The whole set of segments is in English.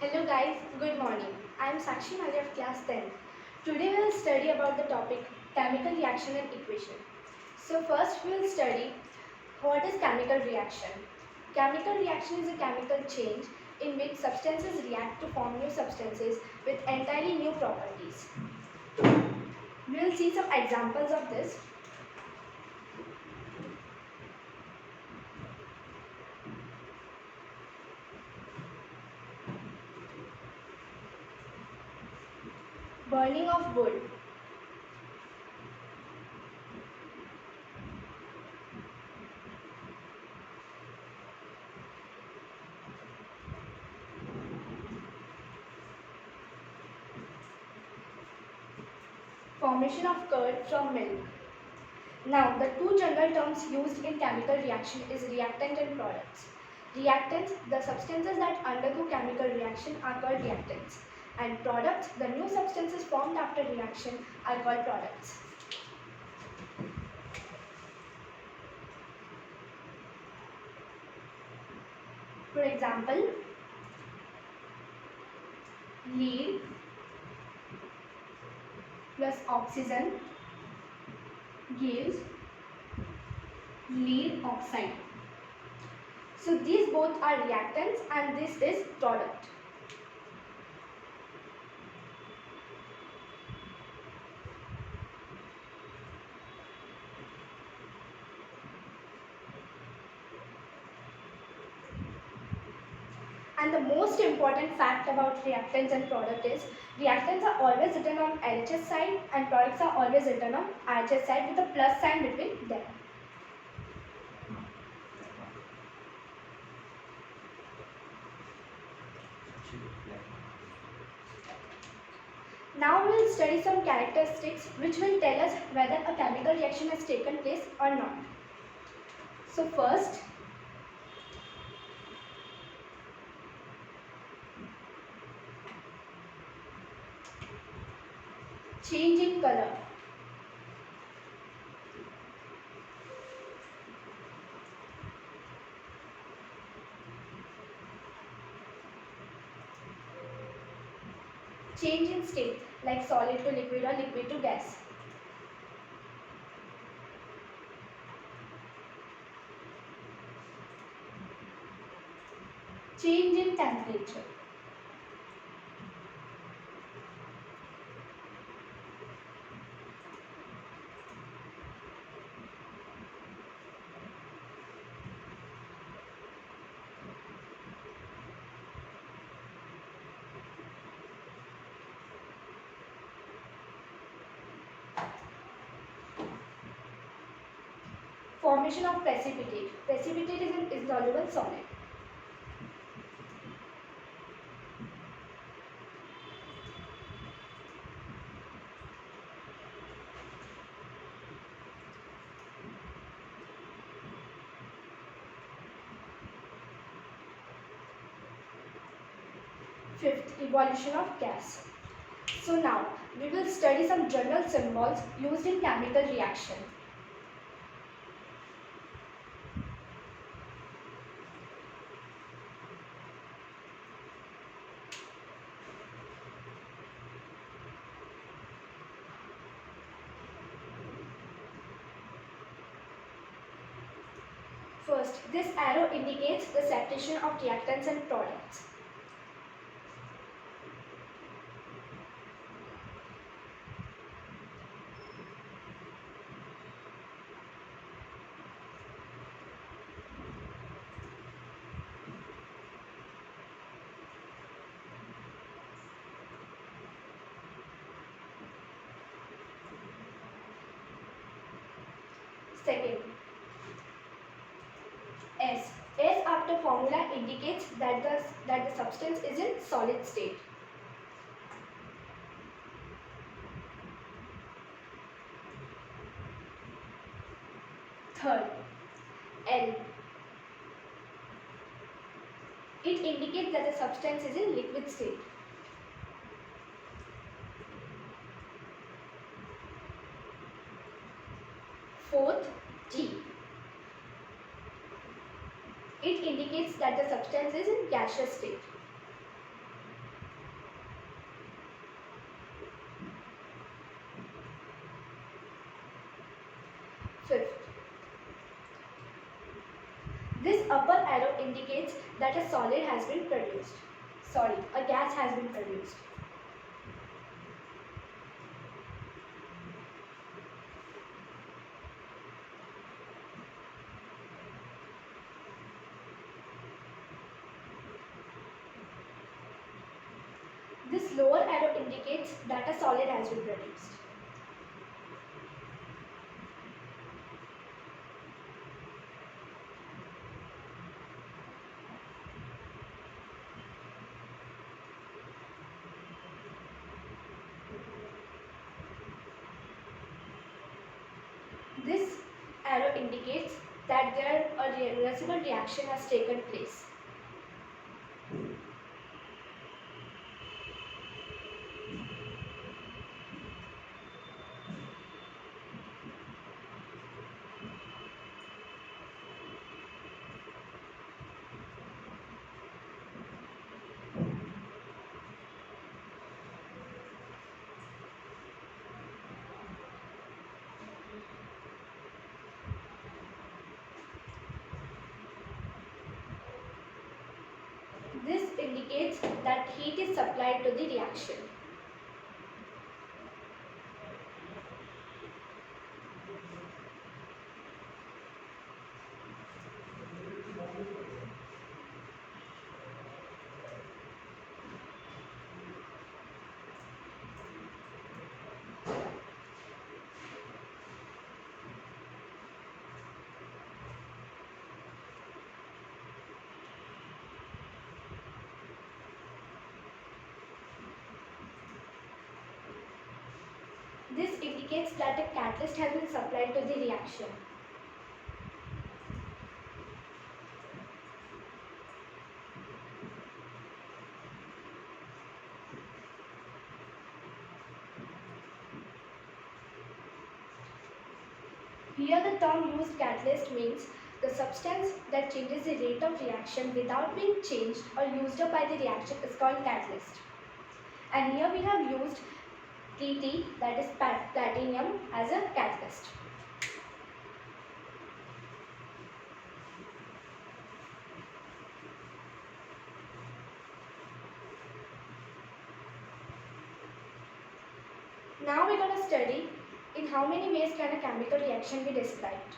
Hello guys, good morning. I am Sakshi Mali of class 10. Today we will study about the topic chemical reaction and equation. So first we will study what is chemical reaction. Chemical reaction is a chemical change in which substances react to form new substances with entirely new properties. We will see some examples of this. Burning of wood. Formation of curd from milk. Now, the two general terms used in chemical reaction is reactant and products. Reactants, the substances that undergo chemical reaction are called reactants. And products, the new substances formed after reaction are called products. For example, lead plus oxygen gives lead oxide. So these both are reactants and this is product. And the most important fact about reactants and product is reactants are always written on LHS side and products are always written on RHS side with a plus sign between them. Now we will study some characteristics which will tell us whether a chemical reaction has taken place or not. So first, change in color. Change in state like solid to liquid or liquid to gas. Change in temperature. Formation of precipitate. Precipitate is an insoluble solid. Fifth, evolution of gas. So now we will study some general symbols used in chemical reaction. First, this arrow indicates the separation of reactants and products. Second, S. S after formula indicates that the substance is in solid state. Third, L. It indicates that the substance is in liquid state. Fourth, G. It indicates that the substance is in gaseous state. arrow indicates that a solid has been produced. Sorry, a gas has been produced. This lower arrow indicates that a solid has been produced. This arrow indicates that a reversible reaction has taken place. This indicates that heat is supplied to the reaction. This indicates that a catalyst has been supplied to the reaction. Here the term used catalyst means the substance that changes the rate of reaction without being changed or used up by the reaction is called catalyst. And here we have used Pt, that is platinum, as a catalyst. Now we're going to study in how many ways can a chemical reaction be described.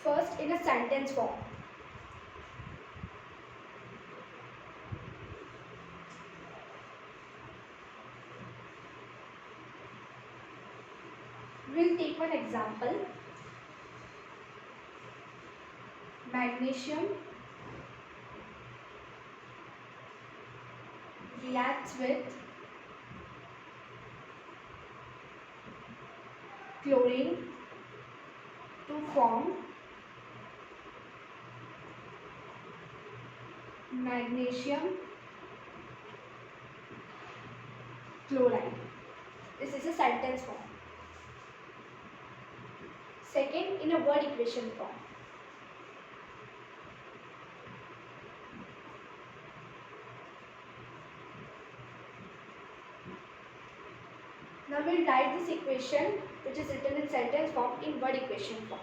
First, in a sentence form. We'll take one example. Magnesium reacts with chlorine to form magnesium chloride. This is a sentence form. Second, in a word equation form. Now we'll write this equation, which is written in sentence form, in word equation form.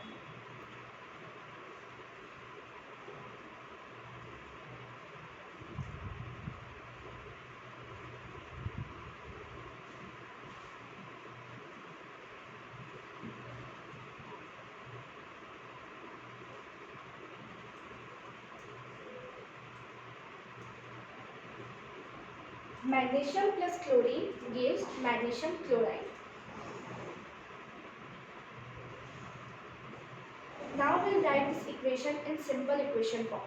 Magnesium plus chlorine gives magnesium chloride. Now we'll write this equation in simple equation form.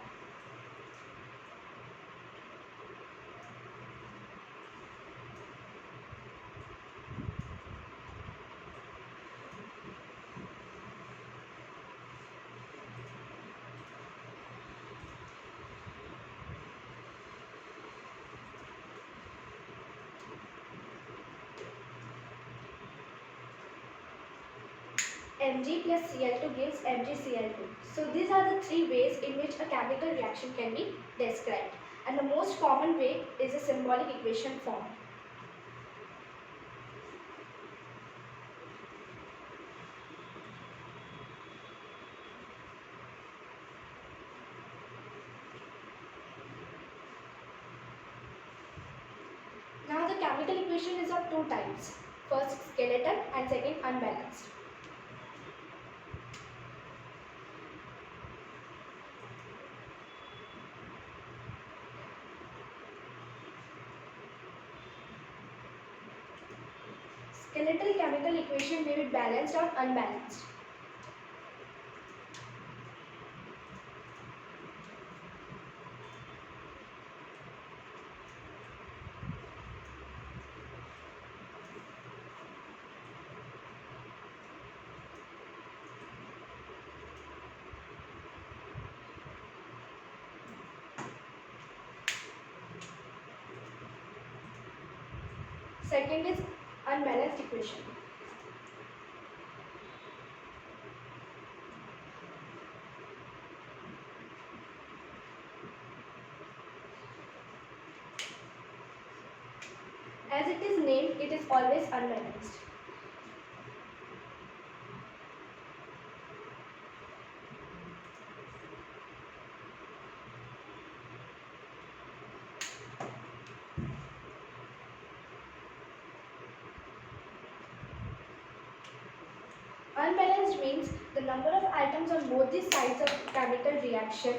Mg plus Cl2 gives MgCl2. So these are the three ways in which a chemical reaction can be described. And the most common way is a symbolic equation form. Now the chemical equation is of two types. First skeletal and second unbalanced. Skeletal chemical equation may be balanced or unbalanced. Second is unbalanced equation. As it is named, it is always unbalanced. Unbalanced means the number of atoms on both the sides of chemical reaction.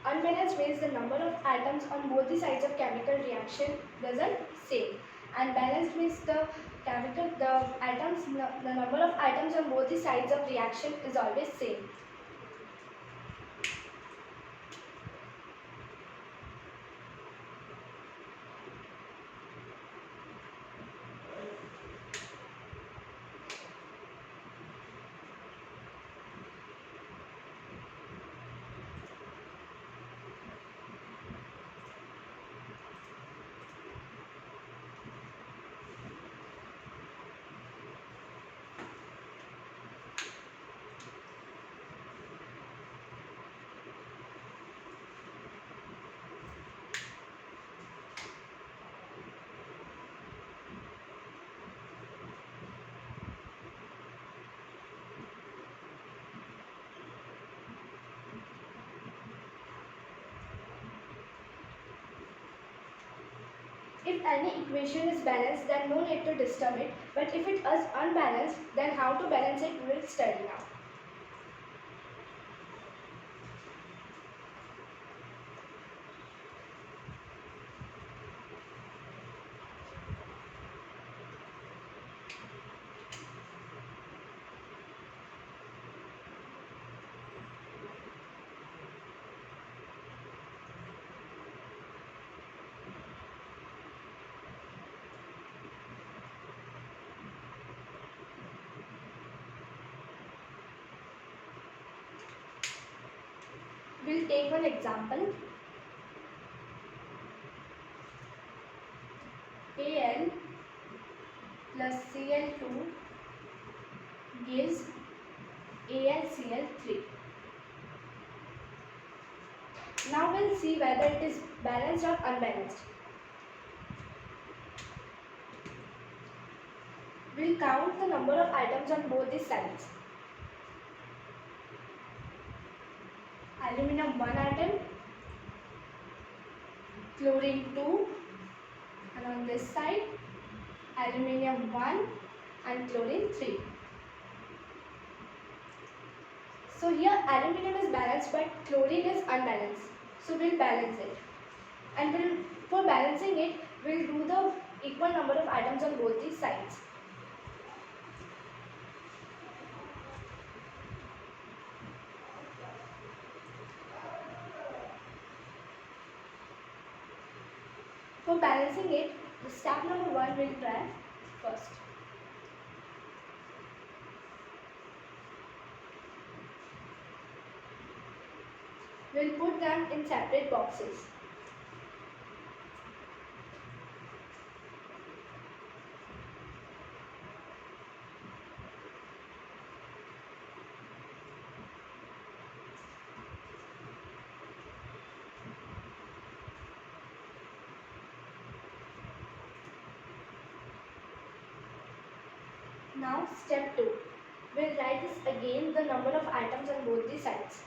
Unbalanced means the number of atoms on both the sides of chemical reaction doesn't same. And balanced means the number of atoms on both the sides of reaction is always same. If any equation is balanced, then no need to disturb it. But if it is unbalanced, then how to balance it we will study now. We'll take one example. Al plus Cl2 gives AlCl3. Now we'll see whether it is balanced or unbalanced. We'll count the number of atoms on both the sides. Aluminum 1 atom, chlorine 2, and on this side aluminum 1 and chlorine 3. So here aluminum is balanced but chlorine is unbalanced. So we'll balance it. And for balancing it, we'll do the equal number of atoms on both these sides. For balancing it, the step number 1 we'll try first. We'll put them in separate boxes. Now step 2. We'll write this again the number of atoms on both the sides.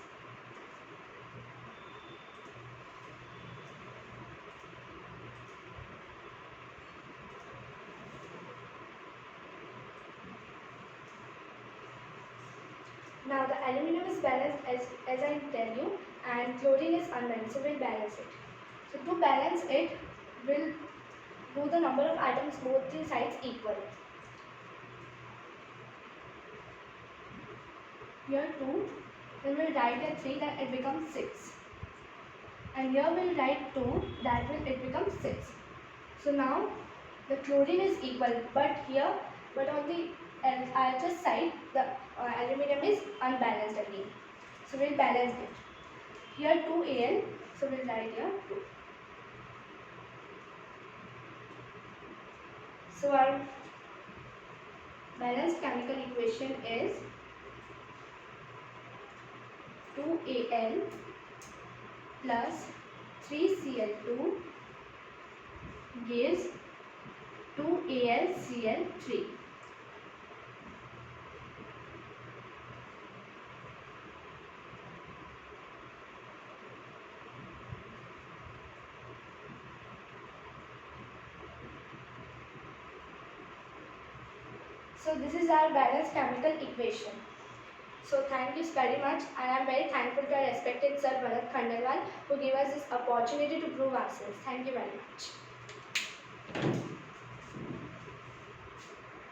Now the aluminum is balanced as I tell you, and chlorine is unbalanced, so we'll balance it. So to balance it, we'll do the number of atoms both the sides equal. Here 2, then we'll write a 3, then it becomes 6. And here we'll write 2, that will it becomes 6. So now the chlorine is equal, but on the other side, the aluminum is unbalanced again. So we'll balance it. Here 2Al, so we'll write here 2. So our balanced chemical equation is 2Al plus 3Cl2 gives 2AlCl3. So this is our balanced chemical equation. So thank you very much, and I am very thankful to our respected Sir Bharat Khandelwal who gave us this opportunity to prove ourselves. Thank you very much.